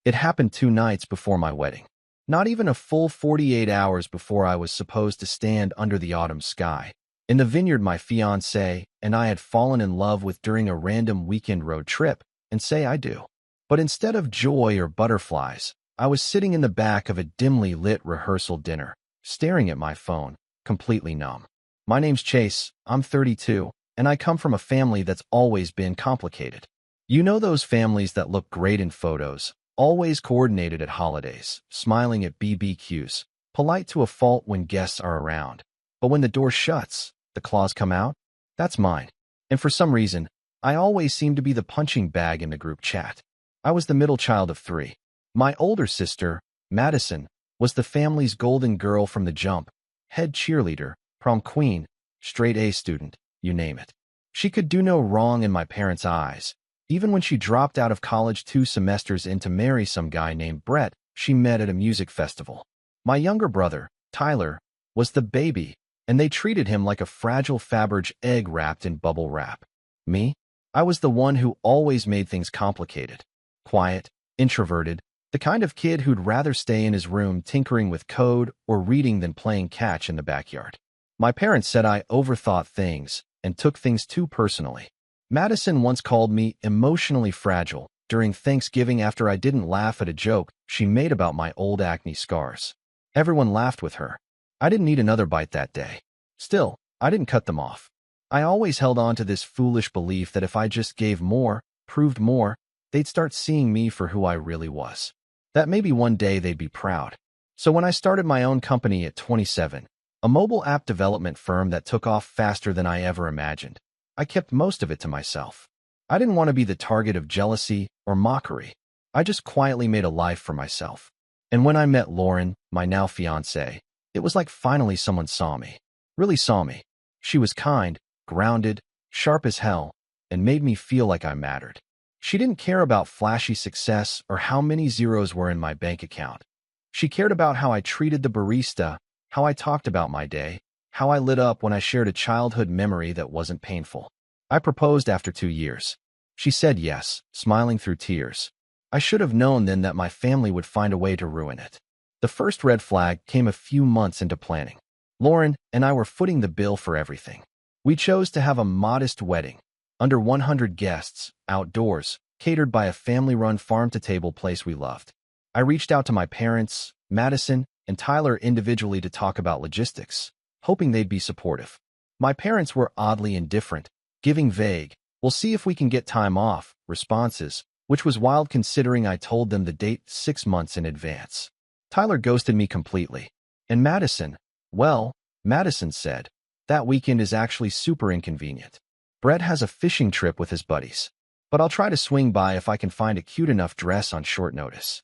It happened 2 nights before my wedding. Not even a full 48 hours before I was supposed to stand under the autumn sky, in the vineyard my fiancée and I had fallen in love with during a random weekend road trip, and say I do. But instead of joy or butterflies, I was sitting in the back of a dimly lit rehearsal dinner, staring at my phone, completely numb. My name's Chase, I'm 32, and I come from a family that's always been complicated. You know those families that look great in photos, always coordinated at holidays, smiling at BBQs, polite to a fault when guests are around. But when the door shuts, the claws come out? That's mine. And for some reason, I always seem to be the punching bag in the group chat. I was the middle child of 3. My older sister, Madison, was the family's golden girl from the jump, head cheerleader, prom queen, straight A student, you name it. She could do no wrong in my parents' eyes. Even when she dropped out of college 2 semesters in to marry some guy named Brett she met at a music festival. My younger brother, Tyler, was the baby, and they treated him like a fragile Faberge egg wrapped in bubble wrap. Me? I was the one who always made things complicated. Quiet, introverted, the kind of kid who'd rather stay in his room tinkering with code or reading than playing catch in the backyard. My parents said I overthought things and took things too personally. Madison once called me emotionally fragile during Thanksgiving after I didn't laugh at a joke she made about my old acne scars. Everyone laughed with her. I didn't eat another bite that day. Still, I didn't cut them off. I always held on to this foolish belief that if I just gave more, proved more, they'd start seeing me for who I really was. That maybe one day they'd be proud. So when I started my own company at 27, a mobile app development firm that took off faster than I ever imagined, I kept most of it to myself. I didn't want to be the target of jealousy or mockery. I just quietly made a life for myself. And when I met Lauren, my now fiancée, it was like finally someone saw me. Really saw me. She was kind, grounded, sharp as hell, and made me feel like I mattered. She didn't care about flashy success or how many zeros were in my bank account. She cared about how I treated the barista, how I talked about my day, how I lit up when I shared a childhood memory that wasn't painful. I proposed after 2 years. She said yes, smiling through tears. I should have known then that my family would find a way to ruin it. The first red flag came a few months into planning. Lauren and I were footing the bill for everything. We chose to have a modest wedding, under 100 guests, outdoors, catered by a family-run farm-to-table place we loved. I reached out to my parents, Madison, and Tyler individually to talk about logistics, hoping they'd be supportive. My parents were oddly indifferent, giving vague, "We'll see if we can get time off," responses, which was wild considering I told them the date 6 months in advance. Tyler ghosted me completely. And Madison, well, Madison said, "That weekend is actually super inconvenient. Brett has a fishing trip with his buddies, but I'll try to swing by if I can find a cute enough dress on short notice."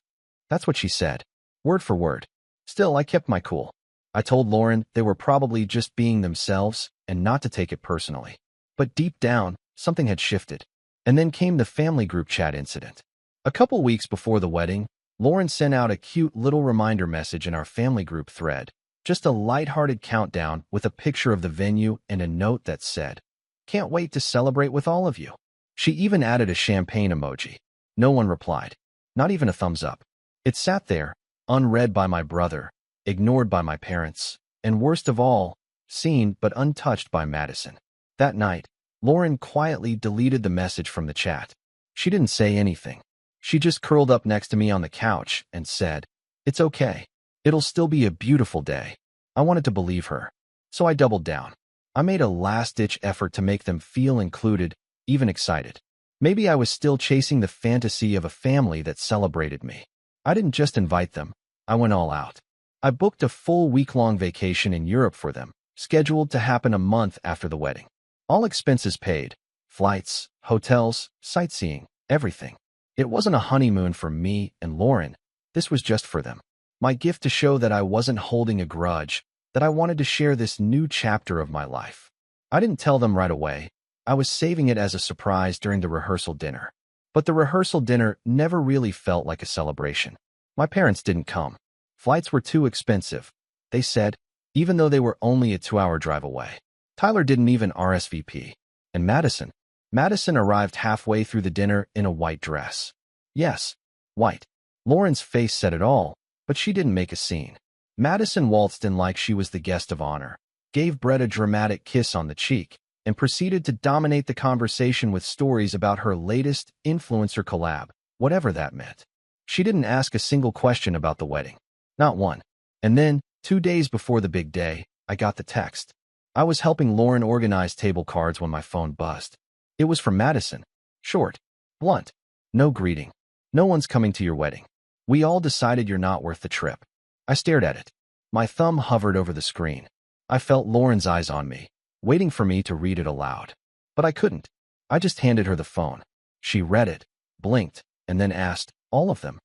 That's what she said, word for word. Still, I kept my cool. I told Lauren they were probably just being themselves and not to take it personally. But deep down, something had shifted. And then came the family group chat incident. A couple weeks before the wedding, Lauren sent out a cute little reminder message in our family group thread, just a lighthearted countdown with a picture of the venue and a note that said, "Can't wait to celebrate with all of you." She even added a champagne emoji. No one replied, not even a thumbs up. It sat there, unread by my brother, ignored by my parents, and worst of all, seen but untouched by Madison. That night, Lauren quietly deleted the message from the chat. She didn't say anything. She just curled up next to me on the couch and said, "It's okay. It'll still be a beautiful day." I wanted to believe her, so I doubled down. I made a last-ditch effort to make them feel included, even excited. Maybe I was still chasing the fantasy of a family that celebrated me. I didn't just invite them. I went all out. I booked a full week-long vacation in Europe for them, scheduled to happen a month after the wedding. All expenses paid. Flights, hotels, sightseeing, everything. It wasn't a honeymoon for me and Lauren. This was just for them. My gift to show that I wasn't holding a grudge, that I wanted to share this new chapter of my life. I didn't tell them right away. I was saving it as a surprise during the rehearsal dinner. But the rehearsal dinner never really felt like a celebration. My parents didn't come. Flights were too expensive, they said, even though they were only a 2-hour drive away. Tyler didn't even RSVP. And Madison arrived halfway through the dinner in a white dress. Yes, white. Lauren's face said it all, but she didn't make a scene. Madison waltzed in like she was the guest of honor, gave Brett a dramatic kiss on the cheek, and proceeded to dominate the conversation with stories about her latest influencer collab, whatever that meant. She didn't ask a single question about the wedding. Not one. And then, 2 days before the big day, I got the text. I was helping Lauren organize table cards when my phone buzzed. It was from Madison. Short. Blunt. No greeting. No one's coming to your wedding. We all decided you're not worth the trip. I stared at it. My thumb hovered over the screen. I felt Lauren's eyes on me, waiting for me to read it aloud. But I couldn't. I just handed her the phone. She read it, blinked, and then asked, "All of them?"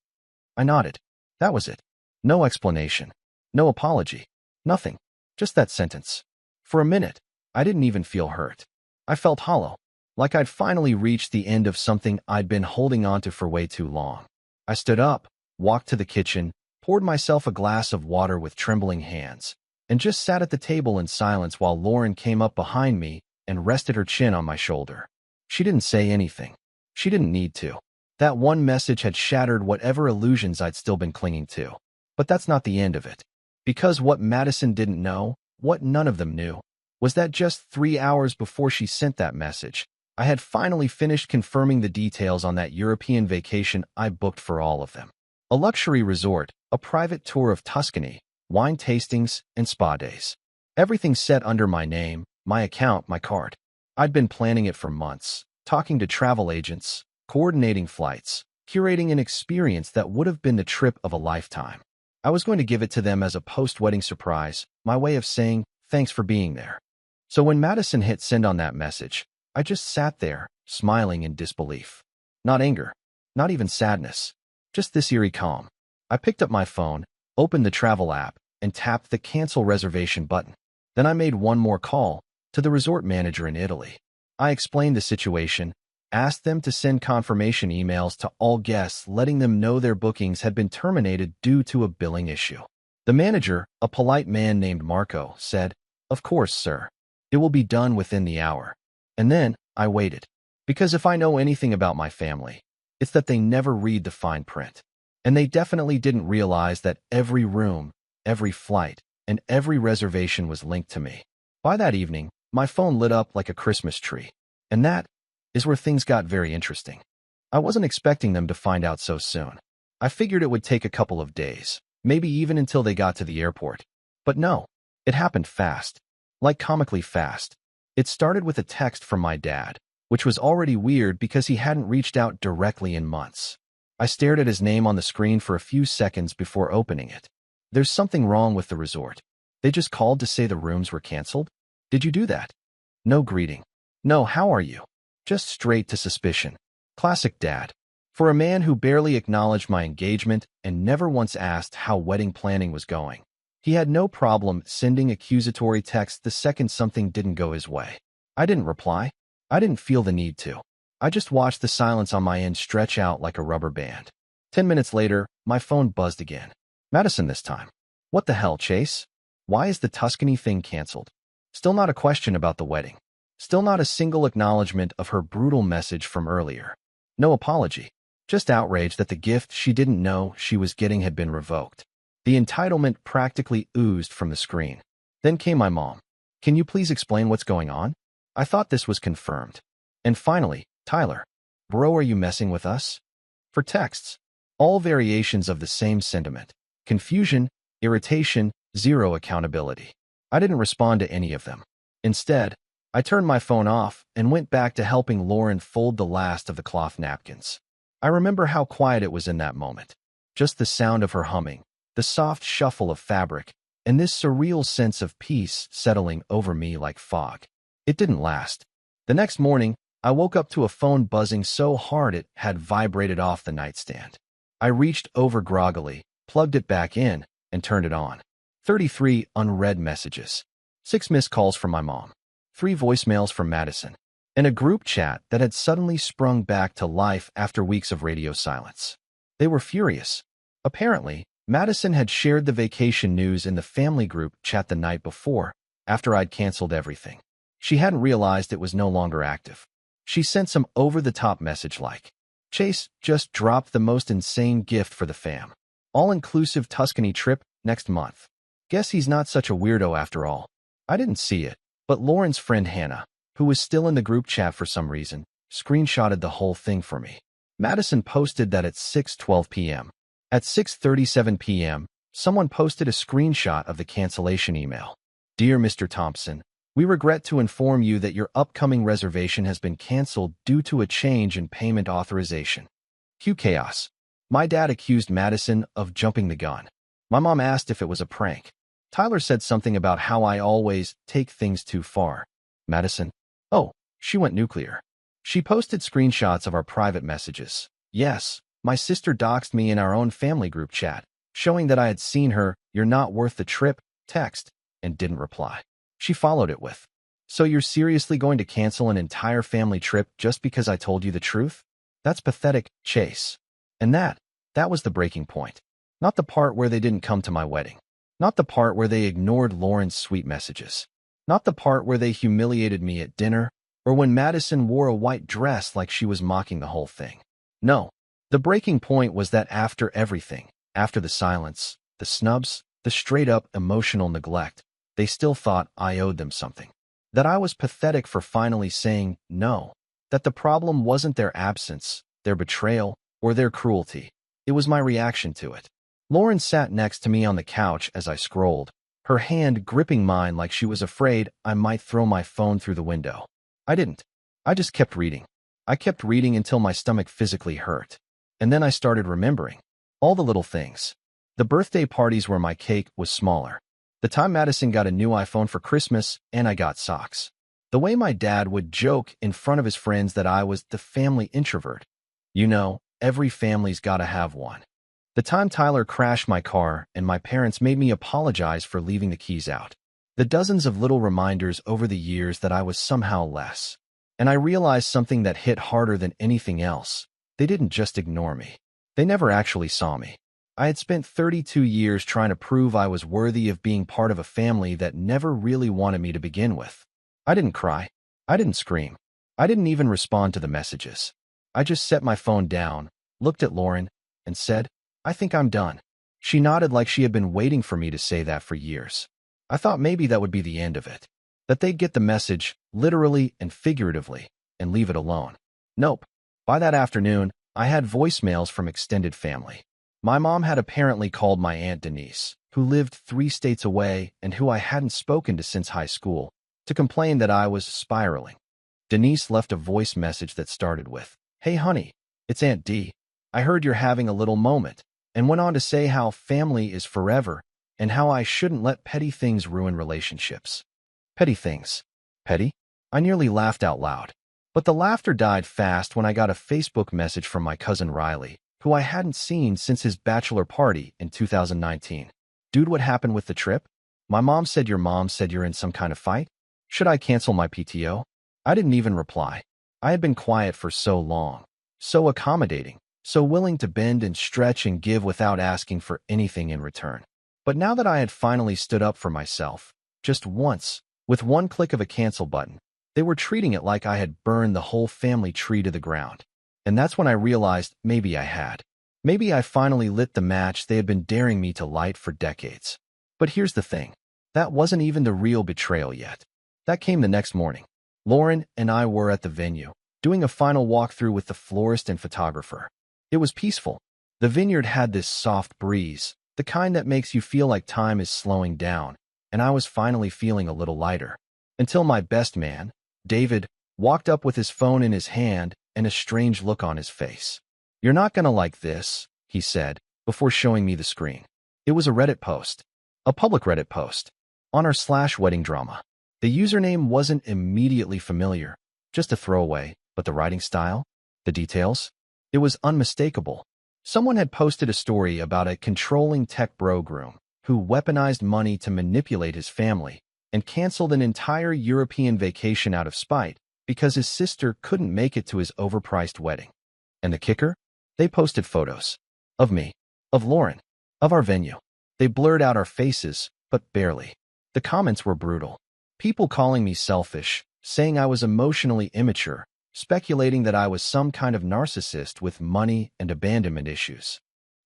I nodded. That was it. No explanation. No apology. Nothing. Just that sentence. For a minute, I didn't even feel hurt. I felt hollow, like I'd finally reached the end of something I'd been holding on to for way too long. I stood up, walked to the kitchen, poured myself a glass of water with trembling hands, and just sat at the table in silence while Lauren came up behind me and rested her chin on my shoulder. She didn't say anything. She didn't need to. That one message had shattered whatever illusions I'd still been clinging to. But that's not the end of it. Because what Madison didn't know, what none of them knew, was that just 3 hours before she sent that message, I had finally finished confirming the details on that European vacation I booked for all of them. A luxury resort, a private tour of Tuscany, wine tastings, and spa days. Everything set under my name, my account, my card. I'd been planning it for months, talking to travel agents, coordinating flights, curating an experience that would have been the trip of a lifetime. I was going to give it to them as a post-wedding surprise, my way of saying, thanks for being there. So when Madison hit send on that message, I just sat there, smiling in disbelief. Not anger, not even sadness, just this eerie calm. I picked up my phone, opened the travel app, and tapped the cancel reservation button. Then I made one more call to the resort manager in Italy. I explained the situation, asked them to send confirmation emails to all guests letting them know their bookings had been terminated due to a billing issue. The manager, a polite man named Marco, said, "Of course, sir. It will be done within the hour." And then I waited. Because if I know anything about my family, it's that they never read the fine print. And they definitely didn't realize that every room, every flight, and every reservation was linked to me. By that evening, my phone lit up like a Christmas tree. And that is where things got very interesting. I wasn't expecting them to find out so soon. I figured it would take a couple of days, maybe even until they got to the airport. But no, it happened fast. Like comically fast. It started with a text from my dad, which was already weird because he hadn't reached out directly in months. I stared at his name on the screen for a few seconds before opening it. There's something wrong with the resort. They just called to say the rooms were canceled? Did you do that? No greeting. No, how are you? Just straight to suspicion. Classic dad. For a man who barely acknowledged my engagement and never once asked how wedding planning was going, he had no problem sending accusatory texts the second something didn't go his way. I didn't reply. I didn't feel the need to. I just watched the silence on my end stretch out like a rubber band. 10 minutes later, my phone buzzed again. Madison this time. What the hell, Chase? Why is the Tuscany thing canceled? Still not a question about the wedding. Still not a single acknowledgement of her brutal message from earlier. No apology. Just outrage that the gift she didn't know she was getting had been revoked. The entitlement practically oozed from the screen. Then came my mom. Can you please explain what's going on? I thought this was confirmed. And finally, Tyler. Bro, are you messing with us? For texts. All variations of the same sentiment. Confusion, irritation, zero accountability. I didn't respond to any of them. Instead, I turned my phone off and went back to helping Lauren fold the last of the cloth napkins. I remember how quiet it was in that moment. Just the sound of her humming, the soft shuffle of fabric, and this surreal sense of peace settling over me like fog. It didn't last. The next morning, I woke up to a phone buzzing so hard it had vibrated off the nightstand. I reached over groggily, plugged it back in, and turned it on. 33 unread messages. 6 missed calls from my mom. 3 voicemails from Madison. And a group chat that had suddenly sprung back to life after weeks of radio silence. They were furious. Apparently, Madison had shared the vacation news in the family group chat the night before, after I'd canceled everything. She hadn't realized it was no longer active. She sent some over-the-top message like, Chase just dropped the most insane gift for the fam. All-inclusive Tuscany trip next month. Guess he's not such a weirdo after all. I didn't see it, but Lauren's friend Hannah, who was still in the group chat for some reason, screenshotted the whole thing for me. Madison posted that at 6:12 p.m. At 6:37 p.m., someone posted a screenshot of the cancellation email. Dear Mr. Thompson, we regret to inform you that your upcoming reservation has been canceled due to a change in payment authorization. Cue chaos. My dad accused Madison of jumping the gun. My mom asked if it was a prank. Tyler said something about how I always take things too far. Madison. Oh, she went nuclear. She posted screenshots of our private messages. Yes, my sister doxed me in our own family group chat, showing that I had seen her "you're not worth the trip" text and didn't reply. She followed it with, "So you're seriously going to cancel an entire family trip just because I told you the truth? That's pathetic, Chase." And that was the breaking point. Not the part where they didn't come to my wedding. Not the part where they ignored Lauren's sweet messages. Not the part where they humiliated me at dinner, or when Madison wore a white dress like she was mocking the whole thing. No, the breaking point was that after everything, after the silence, the snubs, the straight-up emotional neglect, they still thought I owed them something. That I was pathetic for finally saying no. That the problem wasn't their absence, their betrayal, or their cruelty. It was my reaction to it. Lauren sat next to me on the couch as I scrolled, her hand gripping mine like she was afraid I might throw my phone through the window. I didn't. I just kept reading. I kept reading until my stomach physically hurt. And then I started remembering. All the little things. The birthday parties where my cake was smaller. The time Madison got a new iPhone for Christmas and I got socks. The way my dad would joke in front of his friends that I was the family introvert. You know, every family's gotta have one. The time Tyler crashed my car and my parents made me apologize for leaving the keys out. The dozens of little reminders over the years that I was somehow less. And I realized something that hit harder than anything else. They didn't just ignore me. They never actually saw me. I had spent 32 years trying to prove I was worthy of being part of a family that never really wanted me to begin with. I didn't cry. I didn't scream. I didn't even respond to the messages. I just set my phone down, looked at Lauren, and said, "I think I'm done." She nodded like she had been waiting for me to say that for years. I thought maybe that would be the end of it. That they'd get the message, literally and figuratively, and leave it alone. Nope. By that afternoon, I had voicemails from extended family. My mom had apparently called my Aunt Denise, who lived 3 states away and who I hadn't spoken to since high school, to complain that I was spiraling. Denise left a voice message that started with, "Hey honey, it's Aunt D. I heard you're having a little moment," and went on to say how family is forever and how I shouldn't let petty things ruin relationships. Petty things. Petty? I nearly laughed out loud. But the laughter died fast when I got a Facebook message from my cousin Riley, who I hadn't seen since his bachelor party in 2019. "Dude, what happened with the trip? My mom said your mom said you're in some kind of fight? Should I cancel my PTO?" I didn't even reply. I had been quiet for so long. So accommodating. So willing to bend and stretch and give without asking for anything in return. But now that I had finally stood up for myself, just once, with one click of a cancel button, they were treating it like I had burned the whole family tree to the ground. And that's when I realized maybe I had. Maybe I finally lit the match they had been daring me to light for decades. But here's the thing. That wasn't even the real betrayal yet. That came the next morning. Lauren and I were at the venue, doing a final walkthrough with the florist and photographer. It was peaceful. The vineyard had this soft breeze, the kind that makes you feel like time is slowing down, and I was finally feeling a little lighter. Until my best man, David, walked up with his phone in his hand and a strange look on his face. "You're not gonna like this," he said, before showing me the screen. It was a Reddit post. A public Reddit post. On r/wedding drama. The username wasn't immediately familiar, just a throwaway, but the writing style? The details? It was unmistakable. Someone had posted a story about a controlling tech bro groom who weaponized money to manipulate his family and canceled an entire European vacation out of spite because his sister couldn't make it to his overpriced wedding. And the kicker? They posted photos. Of me. Of Lauren. Of our venue. They blurred out our faces, but barely. The comments were brutal. People calling me selfish, saying I was emotionally immature, speculating that I was some kind of narcissist with money and abandonment issues.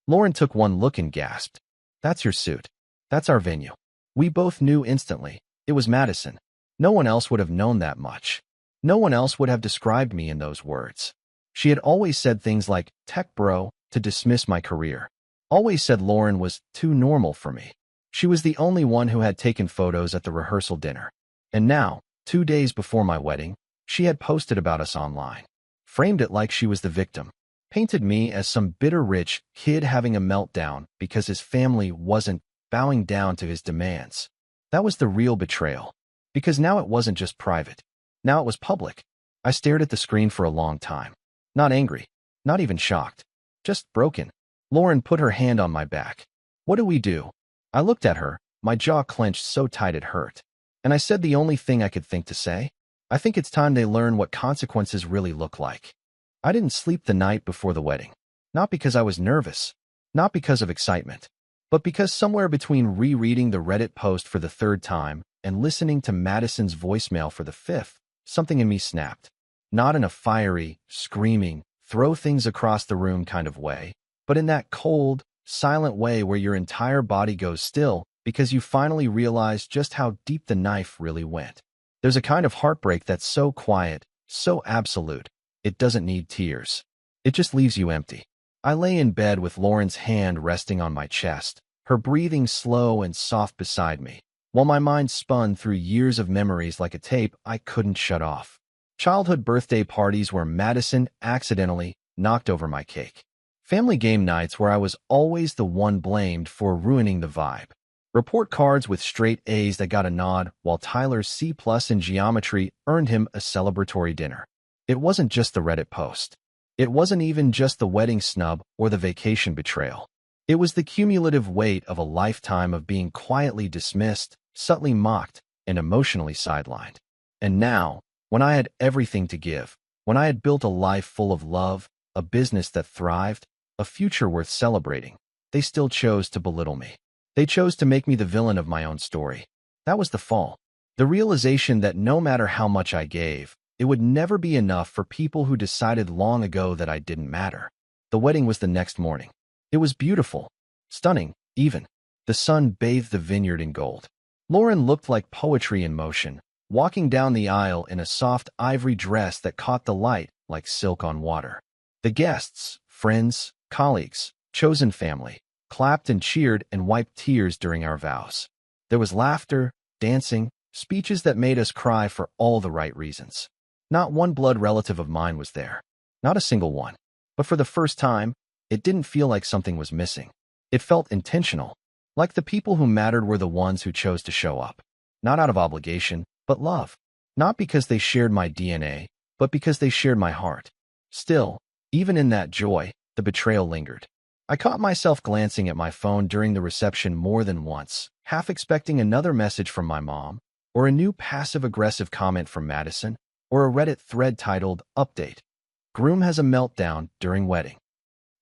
Lauren took one look and gasped. "That's your suit. That's our venue." We both knew instantly. It was Madison. No one else would have known that much. No one else would have described me in those words. She had always said things like, "tech bro," to dismiss my career. Always said Lauren was too normal for me. She was the only one who had taken photos at the rehearsal dinner. And now, 2 days before my wedding, she had posted about us online. Framed it like she was the victim. Painted me as some bitter rich kid having a meltdown because his family wasn't bowing down to his demands. That was the real betrayal. Because now it wasn't just private. Now it was public. I stared at the screen for a long time. Not angry. Not even shocked. Just broken. Lauren put her hand on my back. "What do we do?" I looked at her, my jaw clenched so tight it hurt. And I said the only thing I could think to say. "I think it's time they learn what consequences really look like." I didn't sleep the night before the wedding. Not because I was nervous. Not because of excitement. But because somewhere between rereading the Reddit post for the 3rd time and listening to Madison's voicemail for the 5th, something in me snapped. Not in a fiery, screaming, throw things across the room kind of way, but in that cold, silent way where your entire body goes still because you finally realize just how deep the knife really went. There's a kind of heartbreak that's so quiet, so absolute, it doesn't need tears. It just leaves you empty. I lay in bed with Lauren's hand resting on my chest, her breathing slow and soft beside me, while my mind spun through years of memories like a tape I couldn't shut off. Childhood birthday parties where Madison accidentally knocked over my cake. Family game nights where I was always the one blamed for ruining the vibe. Report cards with straight A's that got a nod, while Tyler's C+ in geometry earned him a celebratory dinner. It wasn't just the Reddit post. It wasn't even just the wedding snub or the vacation betrayal. It was the cumulative weight of a lifetime of being quietly dismissed, subtly mocked, and emotionally sidelined. And now, when I had everything to give, when I had built a life full of love, a business that thrived, a future worth celebrating, they still chose to belittle me. They chose to make me the villain of my own story. That was the fall. The realization that no matter how much I gave, it would never be enough for people who decided long ago that I didn't matter. The wedding was the next morning. It was beautiful. Stunning, even. The sun bathed the vineyard in gold. Lauren looked like poetry in motion, walking down the aisle in a soft ivory dress that caught the light like silk on water. The guests, friends, colleagues, chosen family, clapped and cheered and wiped tears during our vows. There was laughter, dancing, speeches that made us cry for all the right reasons. Not one blood relative of mine was there. Not a single one. But for the first time, it didn't feel like something was missing. It felt intentional. Like the people who mattered were the ones who chose to show up. Not out of obligation, but love. Not because they shared my DNA, but because they shared my heart. Still, even in that joy, the betrayal lingered. I caught myself glancing at my phone during the reception more than once, half expecting another message from my mom, or a new passive-aggressive comment from Madison, or a Reddit thread titled, "Update. Groom has a meltdown during wedding."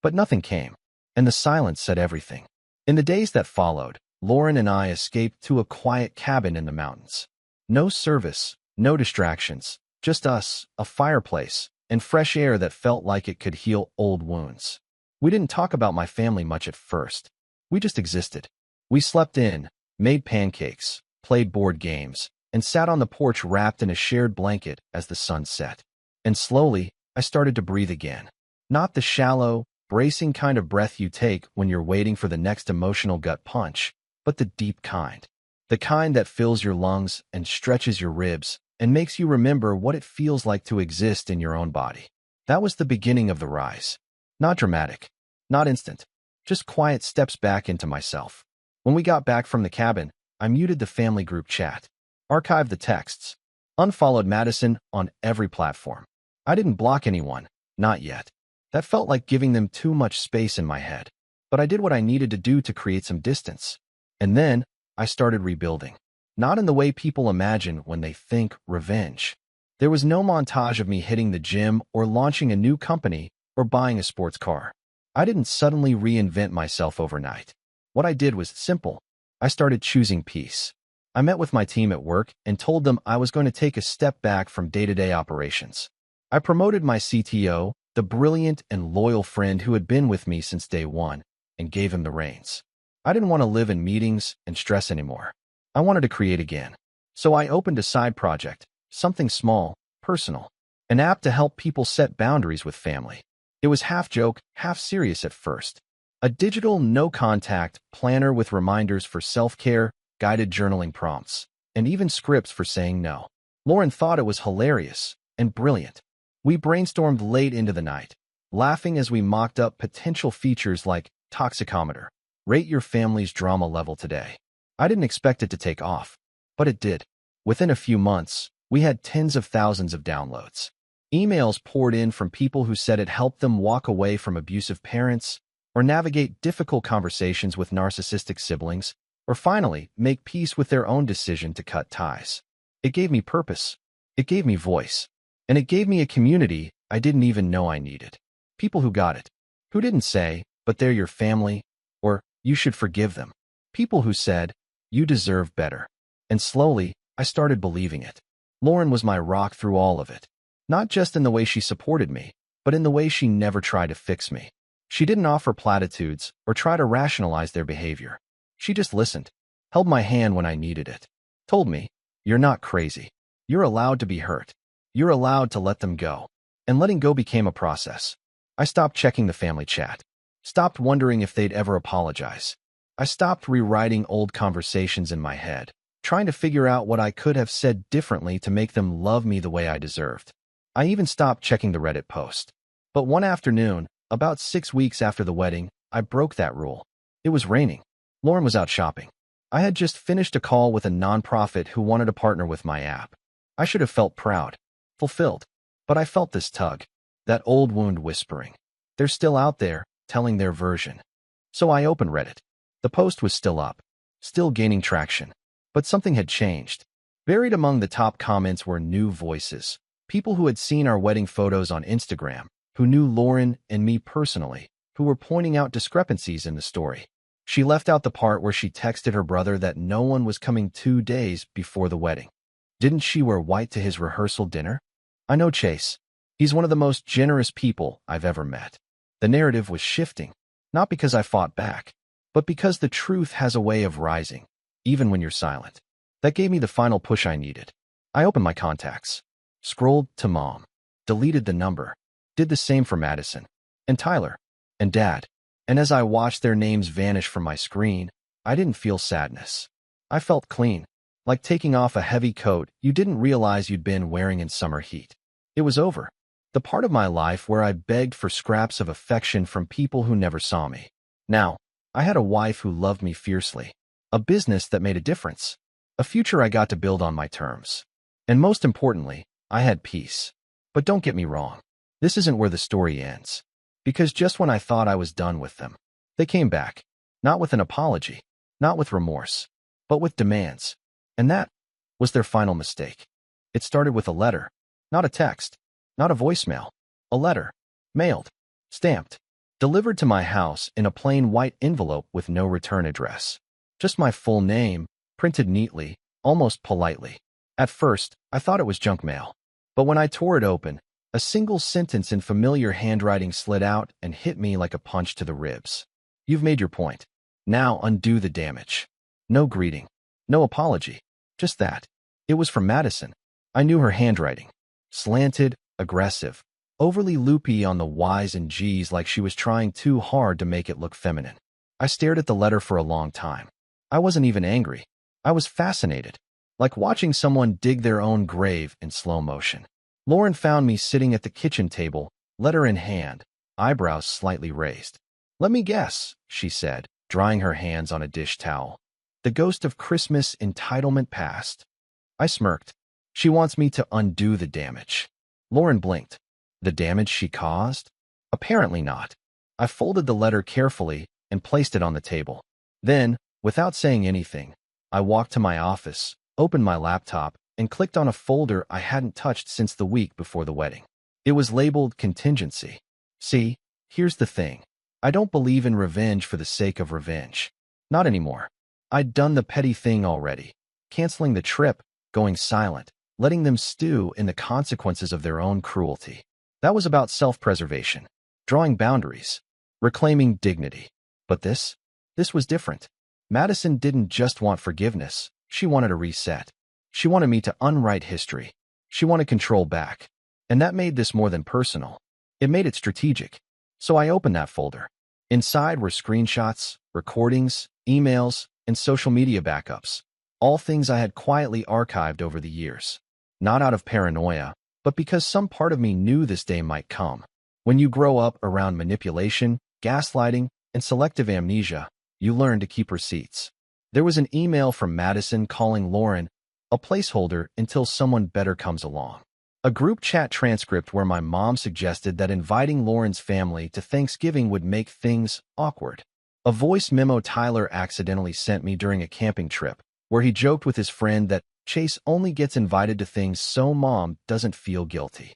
But nothing came, and the silence said everything. In the days that followed, Lauren and I escaped to a quiet cabin in the mountains. No service, no distractions, just us, a fireplace, and fresh air that felt like it could heal old wounds. We didn't talk about my family much at first. We just existed. We slept in, made pancakes, played board games, and sat on the porch wrapped in a shared blanket as the sun set. And slowly, I started to breathe again. Not the shallow, bracing kind of breath you take when you're waiting for the next emotional gut punch, but the deep kind. The kind that fills your lungs and stretches your ribs and makes you remember what it feels like to exist in your own body. That was the beginning of the rise. Not dramatic, not instant, just quiet steps back into myself. When we got back from the cabin, I muted the family group chat, archived the texts, unfollowed Madison on every platform. I didn't block anyone, not yet. That felt like giving them too much space in my head. But I did what I needed to do to create some distance. And then, I started rebuilding. Not in the way people imagine when they think revenge. There was no montage of me hitting the gym or launching a new company or buying a sports car. I didn't suddenly reinvent myself overnight. What I did was simple. I started choosing peace. I met with my team at work and told them I was going to take a step back from day-to-day operations. I promoted my CTO, the brilliant and loyal friend who had been with me since day one, and gave him the reins. I didn't want to live in meetings and stress anymore. I wanted to create again. So I opened a side project, something small, personal, an app to help people set boundaries with family. It was half joke, half serious at first. A digital, no-contact planner with reminders for self-care, guided journaling prompts, and even scripts for saying no. Lauren thought it was hilarious and brilliant. We brainstormed late into the night, laughing as we mocked up potential features like toxicometer, rate your family's drama level today. I didn't expect it to take off, but it did. Within a few months, we had tens of thousands of downloads. Emails poured in from people who said it helped them walk away from abusive parents, or navigate difficult conversations with narcissistic siblings, or finally make peace with their own decision to cut ties. It gave me purpose. It gave me voice. And it gave me a community I didn't even know I needed. People who got it. Who didn't say, but they're your family, or you should forgive them. People who said, you deserve better. And slowly, I started believing it. Lauren was my rock through all of it. Not just in the way she supported me, but in the way she never tried to fix me. She didn't offer platitudes or try to rationalize their behavior. She just listened, held my hand when I needed it, told me, you're not crazy. You're allowed to be hurt. You're allowed to let them go. And letting go became a process. I stopped checking the family chat, stopped wondering if they'd ever apologize. I stopped rewriting old conversations in my head, trying to figure out what I could have said differently to make them love me the way I deserved. I even stopped checking the Reddit post. But one afternoon, about 6 weeks after the wedding, I broke that rule. It was raining. Lauren was out shopping. I had just finished a call with a nonprofit who wanted to partner with my app. I should have felt proud, fulfilled. But I felt this tug, that old wound whispering. They're still out there, telling their version. So I opened Reddit. The post was still up, still gaining traction. But something had changed. Buried among the top comments were new voices. People who had seen our wedding photos on Instagram, who knew Lauren and me personally, who were pointing out discrepancies in the story. She left out the part where she texted her brother that no one was coming 2 days before the wedding. Didn't she wear white to his rehearsal dinner? I know Chase. He's one of the most generous people I've ever met. The narrative was shifting, not because I fought back, but because the truth has a way of rising, even when you're silent. That gave me the final push I needed. I opened my contacts, scrolled to Mom, deleted the number, did the same for Madison, and Tyler, and Dad. And as I watched their names vanish from my screen, I didn't feel sadness. I felt clean, like taking off a heavy coat you didn't realize you'd been wearing in summer heat. It was over. The part of my life where I begged for scraps of affection from people who never saw me. Now, I had a wife who loved me fiercely, a business that made a difference, a future I got to build on my terms. And most importantly, I had peace. But don't get me wrong. This isn't where the story ends. Because just when I thought I was done with them, they came back. Not with an apology, not with remorse, but with demands. And that was their final mistake. It started with a letter, not a text, not a voicemail, a letter, mailed, stamped, delivered to my house in a plain white envelope with no return address. Just my full name, printed neatly, almost politely. At first, I thought it was junk mail. But when I tore it open, a single sentence in familiar handwriting slid out and hit me like a punch to the ribs. You've made your point. Now undo the damage. No greeting. No apology. Just that. It was from Madison. I knew her handwriting. Slanted, aggressive, overly loopy on the Y's and G's, like she was trying too hard to make it look feminine. I stared at the letter for a long time. I wasn't even angry. I was fascinated, like watching someone dig their own grave in slow motion. Lauren found me sitting at the kitchen table, letter in hand, eyebrows slightly raised. Let me guess, she said, drying her hands on a dish towel. The ghost of Christmas entitlement passed. I smirked. She wants me to undo the damage. Lauren blinked. The damage she caused? Apparently not. I folded the letter carefully and placed it on the table. Then, without saying anything, I walked to my office, opened my laptop, and clicked on a folder I hadn't touched since the week before the wedding. It was labeled Contingency. See, here's the thing. I don't believe in revenge for the sake of revenge. Not anymore. I'd done the petty thing already. Canceling the trip, going silent, letting them stew in the consequences of their own cruelty. That was about self-preservation, drawing boundaries, reclaiming dignity. But this was different. Madison didn't just want forgiveness. She wanted a reset. She wanted me to unwrite history. She wanted control back. And that made this more than personal. It made it strategic. So I opened that folder. Inside were screenshots, recordings, emails, and social media backups. All things I had quietly archived over the years. Not out of paranoia, but because some part of me knew this day might come. When you grow up around manipulation, gaslighting, and selective amnesia, you learn to keep receipts. There was an email from Madison calling Lauren a placeholder until someone better comes along. A group chat transcript where my mom suggested that inviting Lauren's family to Thanksgiving would make things awkward. A voice memo Tyler accidentally sent me during a camping trip, where he joked with his friend that Chase only gets invited to things so mom doesn't feel guilty.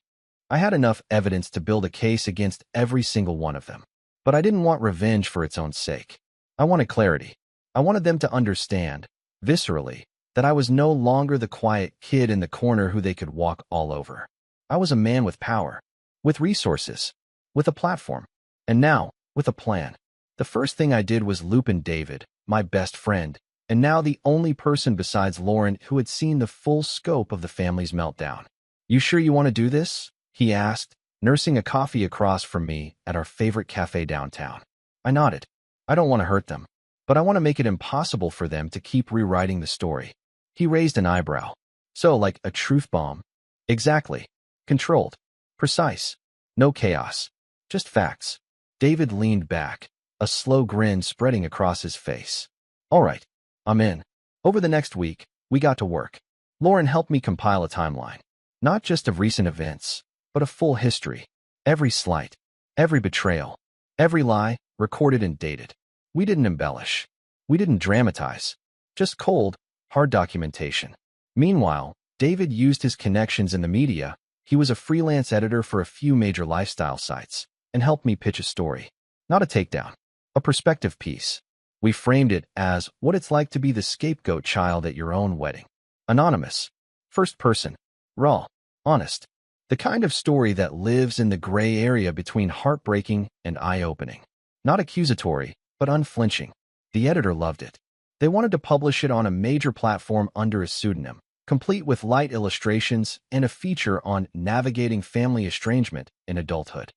I had enough evidence to build a case against every single one of them. But I didn't want revenge for its own sake. I wanted clarity. I wanted them to understand, viscerally, that I was no longer the quiet kid in the corner who they could walk all over. I was a man with power, with resources, with a platform, and now, with a plan. The first thing I did was loop in David, my best friend, and now the only person besides Lauren who had seen the full scope of the family's meltdown. "You sure you want to do this?" he asked, nursing a coffee across from me at our favorite cafe downtown. I nodded. I don't want to hurt them, but I want to make it impossible for them to keep rewriting the story. He raised an eyebrow. "So, like a truth bomb?" "Exactly. Controlled. Precise. No chaos. Just facts." David leaned back, a slow grin spreading across his face. "All right. I'm in." Over the next week, we got to work. Lauren helped me compile a timeline. Not just of recent events, but a full history. Every slight, every betrayal, every lie, recorded and dated. We didn't embellish. We didn't dramatize. Just cold, hard documentation. Meanwhile, David used his connections in the media. He was a freelance editor for a few major lifestyle sites and helped me pitch a story. Not a takedown, a perspective piece. We framed it as what it's like to be the scapegoat child at your own wedding. Anonymous. First person. Raw. Honest. The kind of story that lives in the gray area between heartbreaking and eye-opening. Not accusatory, but unflinching. The editor loved it. They wanted to publish it on a major platform under a pseudonym, complete with light illustrations and a feature on navigating family estrangement in adulthood.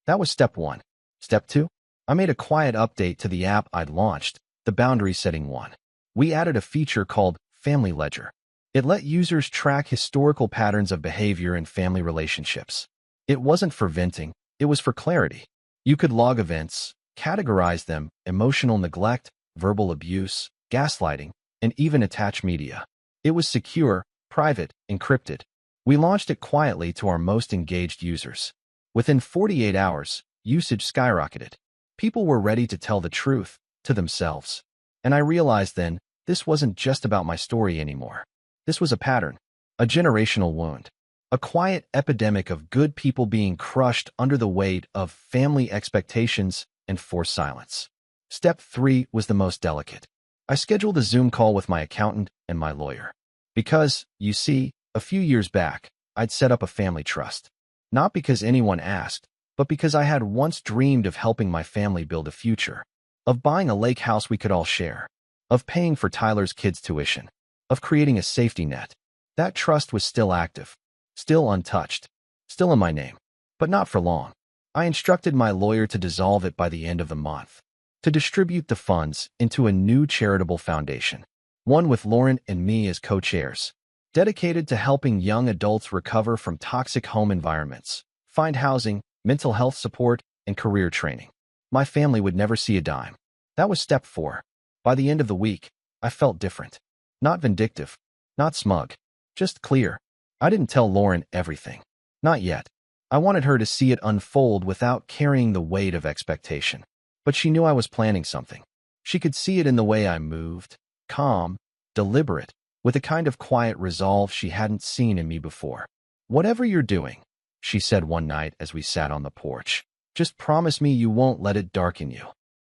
That was step one. Step two? I made a quiet update to the app I'd launched, the boundary setting one. We added a feature called Family Ledger. It let users track historical patterns of behavior in family relationships. It wasn't for venting, it was for clarity. You could log events, categorize them, emotional neglect, verbal abuse, gaslighting, and even attach media. It was secure, private, encrypted. We launched it quietly to our most engaged users. Within 48 hours, usage skyrocketed. People were ready to tell the truth to themselves. And I realized then, this wasn't just about my story anymore. This was a pattern, a generational wound, a quiet epidemic of good people being crushed under the weight of family expectations and forced silence. Step 3 was the most delicate. I scheduled a Zoom call with my accountant and my lawyer. Because, you see, a few years back, I'd set up a family trust. Not because anyone asked, but because I had once dreamed of helping my family build a future. Of buying a lake house we could all share. Of paying for Tyler's kids' tuition. Of creating a safety net. That trust was still active. Still untouched. Still in my name. But not for long. I instructed my lawyer to dissolve it by the end of the month. To distribute the funds into a new charitable foundation. One with Lauren and me as co-chairs. Dedicated to helping young adults recover from toxic home environments, find housing, mental health support, and career training. My family would never see a dime. That was step 4. By the end of the week, I felt different. Not vindictive. Not smug. Just clear. I didn't tell Lauren everything. Not yet. I wanted her to see it unfold without carrying the weight of expectation. But she knew I was planning something. She could see it in the way I moved, calm, deliberate, with a kind of quiet resolve she hadn't seen in me before. "Whatever you're doing," she said one night as we sat on the porch, "just promise me you won't let it darken you."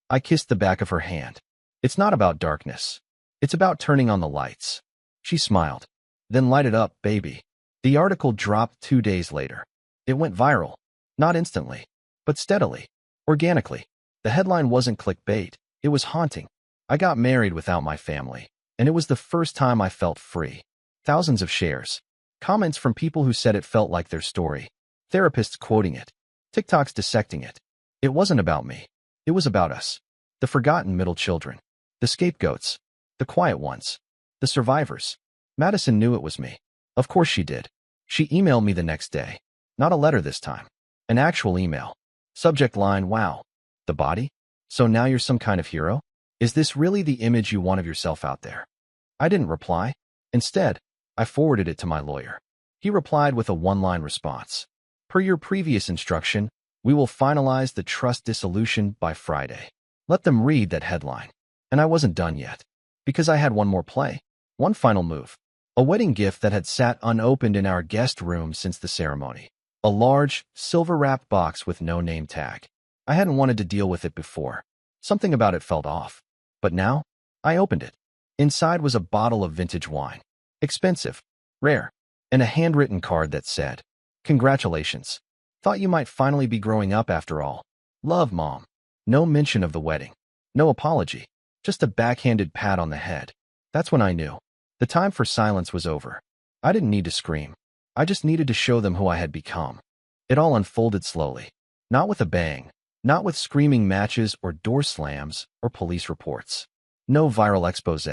I kissed the back of her hand. "It's not about darkness. It's about turning on the lights." She smiled. "Then light it up, baby." The article dropped 2 days later. It went viral. Not instantly, but steadily, organically. The headline wasn't clickbait. It was haunting. I got married without my family, and it was the first time I felt free. Thousands of shares. Comments from people who said it felt like their story. Therapists quoting it. TikToks dissecting it. It wasn't about me. It was about us. The forgotten middle children. The scapegoats. The quiet ones. The survivors. Madison knew it was me. Of course she did. She emailed me the next day. Not a letter this time. An actual email. Subject line, wow. The body? So now you're some kind of hero? Is this really the image you want of yourself out there? I didn't reply. Instead, I forwarded it to my lawyer. He replied with a one-line response. Per your previous instruction, we will finalize the trust dissolution by Friday. Let them read that headline. And I wasn't done yet. Because I had one more play. One final move. A wedding gift that had sat unopened in our guest room since the ceremony. A large, silver-wrapped box with no name tag. I hadn't wanted to deal with it before. Something about it felt off. But now, I opened it. Inside was a bottle of vintage wine. Expensive, rare, and a handwritten card that said, "Congratulations. Thought you might finally be growing up after all. Love, Mom." No mention of the wedding. No apology. Just a backhanded pat on the head. That's when I knew. The time for silence was over. I didn't need to scream. I just needed to show them who I had become. It all unfolded slowly. Not with a bang. Not with screaming matches or door slams or police reports. No viral expose.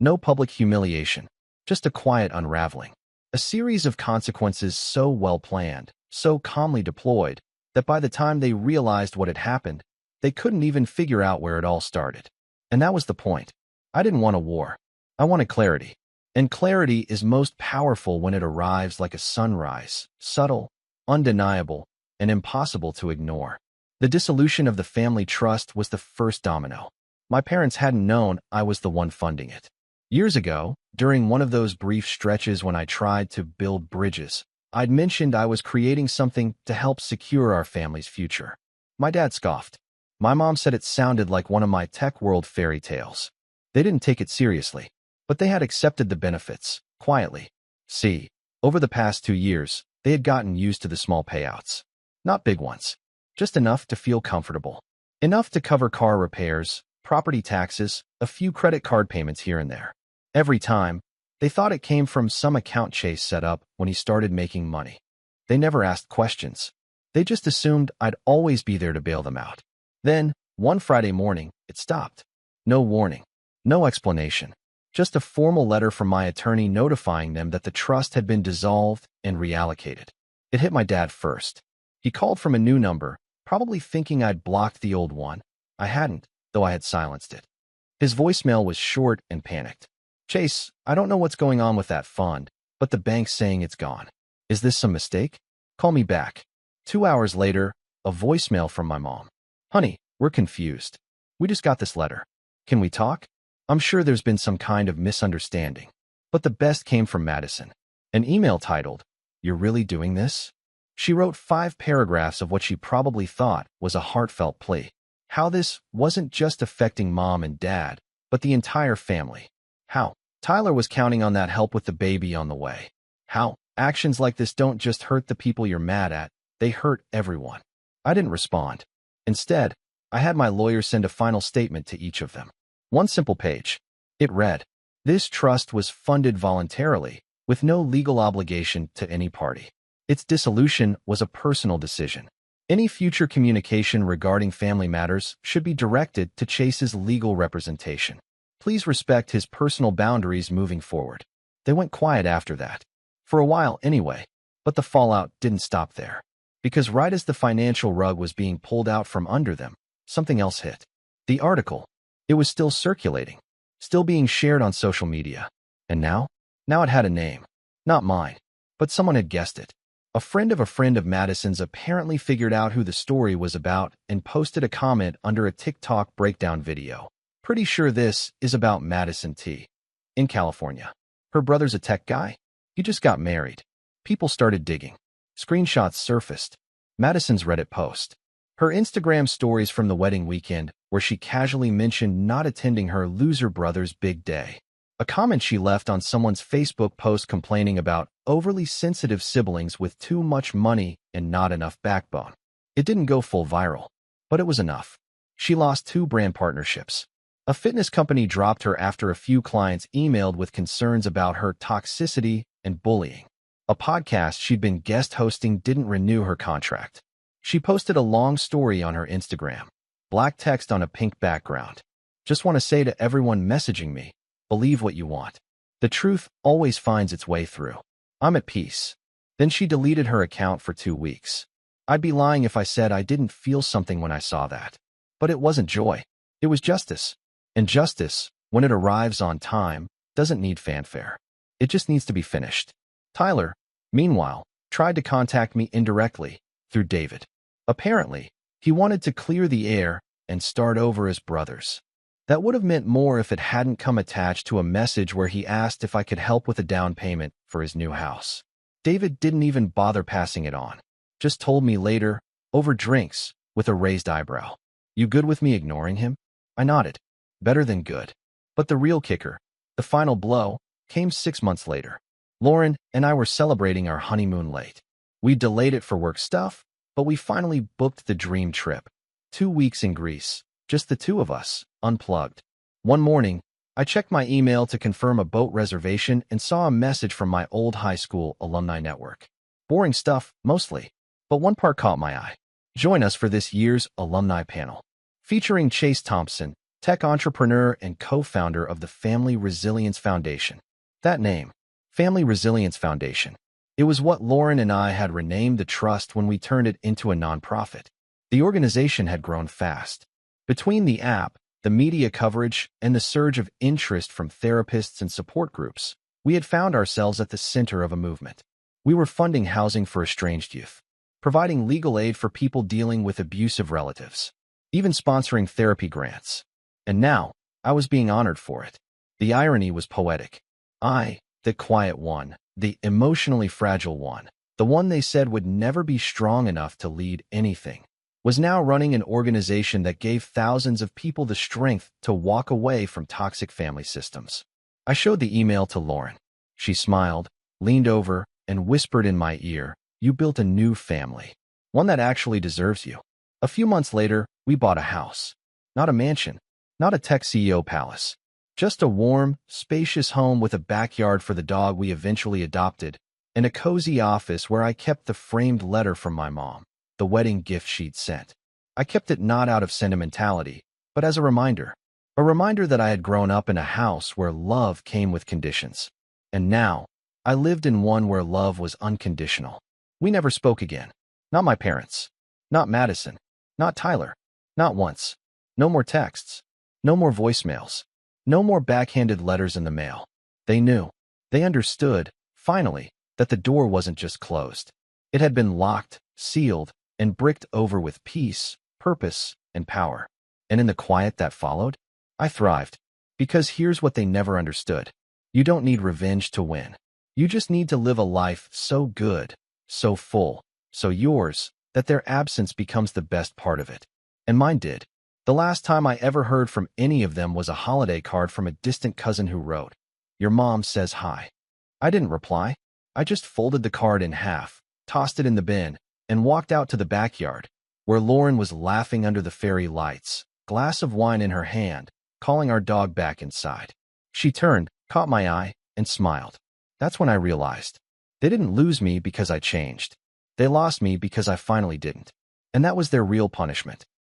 No public humiliation. Just a quiet unraveling. A series of consequences so well planned, so calmly deployed, that by the time they realized what had happened, they couldn't even figure out where it all started. And that was the point. I didn't want a war. I wanted clarity. And clarity is most powerful when it arrives like a sunrise, subtle, undeniable, and impossible to ignore. The dissolution of the family trust was the first domino. My parents hadn't known I was the one funding it. Years ago, during one of those brief stretches when I tried to build bridges, I'd mentioned I was creating something to help secure our family's future. My dad scoffed. My mom said it sounded like one of my tech world fairy tales. They didn't take it seriously, but they had accepted the benefits, quietly. See, over the past 2 years, they had gotten used to the small payouts. Not big ones. Just enough to feel comfortable. Enough to cover car repairs, property taxes, a few credit card payments here and there. Every time, they thought it came from some account Chase set up when he started making money. They never asked questions. They just assumed I'd always be there to bail them out. Then, one Friday morning, it stopped. No warning. No explanation. Just a formal letter from my attorney notifying them that the trust had been dissolved and reallocated. It hit my dad first. He called from a new number, probably thinking I'd blocked the old one. I hadn't, though I had silenced it. His voicemail was short and panicked. "Chase, I don't know what's going on with that fund, but the bank's saying it's gone. Is this some mistake? Call me back." 2 hours later, a voicemail from my mom. "Honey, we're confused. We just got this letter. Can we talk? I'm sure there's been some kind of misunderstanding." But the best came from Madison. An email titled, "You're really doing this?" She wrote 5 paragraphs of what she probably thought was a heartfelt plea. How this wasn't just affecting mom and dad, but the entire family. How Tyler was counting on that help with the baby on the way. How actions like this don't just hurt the people you're mad at, they hurt everyone. I didn't respond. Instead, I had my lawyer send a final statement to each of them. One simple page. It read, "This trust was funded voluntarily, with no legal obligation to any party. Its dissolution was a personal decision. Any future communication regarding family matters should be directed to Chase's legal representation. Please respect his personal boundaries moving forward." They went quiet after that. For a while anyway. But the fallout didn't stop there. Because right as the financial rug was being pulled out from under them, something else hit. The article. It was still circulating. Still being shared on social media. And now? Now it had a name. Not mine. But someone had guessed it. A friend of Madison's apparently figured out who the story was about and posted a comment under a TikTok breakdown video. "Pretty sure this is about Madison T. in California. Her brother's a tech guy. He just got married." People started digging. Screenshots surfaced. Madison's Reddit post. Her Instagram stories from the wedding weekend where she casually mentioned not attending her loser brother's big day. A comment she left on someone's Facebook post complaining about overly sensitive siblings with too much money and not enough backbone. It didn't go full viral, but it was enough. She lost 2 brand partnerships. A fitness company dropped her after a few clients emailed with concerns about her toxicity and bullying. A podcast she'd been guest hosting didn't renew her contract. She posted a long story on her Instagram, black text on a pink background. Just want to say to everyone messaging me, believe what you want. The truth always finds its way through. I'm at peace. Then she deleted her account for 2 weeks. I'd be lying if I said I didn't feel something when I saw that. But it wasn't joy. It was justice. And justice, when it arrives on time, doesn't need fanfare. It just needs to be finished. Tyler, meanwhile, tried to contact me indirectly through David. Apparently, he wanted to clear the air and start over as brothers. That would have meant more if it hadn't come attached to a message where he asked if I could help with a down payment for his new house. David didn't even bother passing it on. Just told me later, over drinks, with a raised eyebrow. You good with me ignoring him? I nodded. Better than good. But the real kicker, the final blow, came 6 months later. Lauren and I were celebrating our honeymoon late. We delayed it for work stuff, but we finally booked the dream trip. 2 weeks in Greece, just the 2 of us, unplugged. One morning, I checked my email to confirm a boat reservation and saw a message from my old high school alumni network. Boring stuff, mostly, but one part caught my eye. Join us for this year's alumni panel, featuring Chase Thompson, tech entrepreneur and co-founder of the Family Resilience Foundation. That name, Family Resilience Foundation. It was what Lauren and I had renamed the trust when we turned it into a nonprofit. The organization had grown fast. Between the app, the media coverage, and the surge of interest from therapists and support groups, we had found ourselves at the center of a movement. We were funding housing for estranged youth, providing legal aid for people dealing with abusive relatives, even sponsoring therapy grants. And now, I was being honored for it. The irony was poetic. I, the quiet one, the emotionally fragile one, the one they said would never be strong enough to lead anything, was now running an organization that gave thousands of people the strength to walk away from toxic family systems. I showed the email to Lauren. She smiled, leaned over, and whispered in my ear, "You built a new family, one that actually deserves you." A few months later, we bought a house. Not a mansion, not a tech CEO palace. Just a warm, spacious home with a backyard for the dog we eventually adopted, and a cozy office where I kept the framed letter from my mom, the wedding gift she'd sent. I kept it not out of sentimentality, but as a reminder that I had grown up in a house where love came with conditions. And now, I lived in one where love was unconditional. We never spoke again. Not my parents. Not Madison. Not Tyler. Not once. No more texts. No more voicemails. No more backhanded letters in the mail. They knew. They understood, finally, that the door wasn't just closed. It had been locked, sealed, and bricked over with peace, purpose, and power. And in the quiet that followed, I thrived. Because here's what they never understood. You don't need revenge to win. You just need to live a life so good, so full, so yours, that their absence becomes the best part of it. And mine did. The last time I ever heard from any of them was a holiday card from a distant cousin who wrote, "Your mom says hi." I didn't reply. I just folded the card in half, tossed it in the bin, and walked out to the backyard, where Lauren was laughing under the fairy lights, glass of wine in her hand, calling our dog back inside. She turned, caught my eye, and smiled. That's when I realized. They didn't lose me because I changed. They lost me because I finally didn't. And that was their real punishment.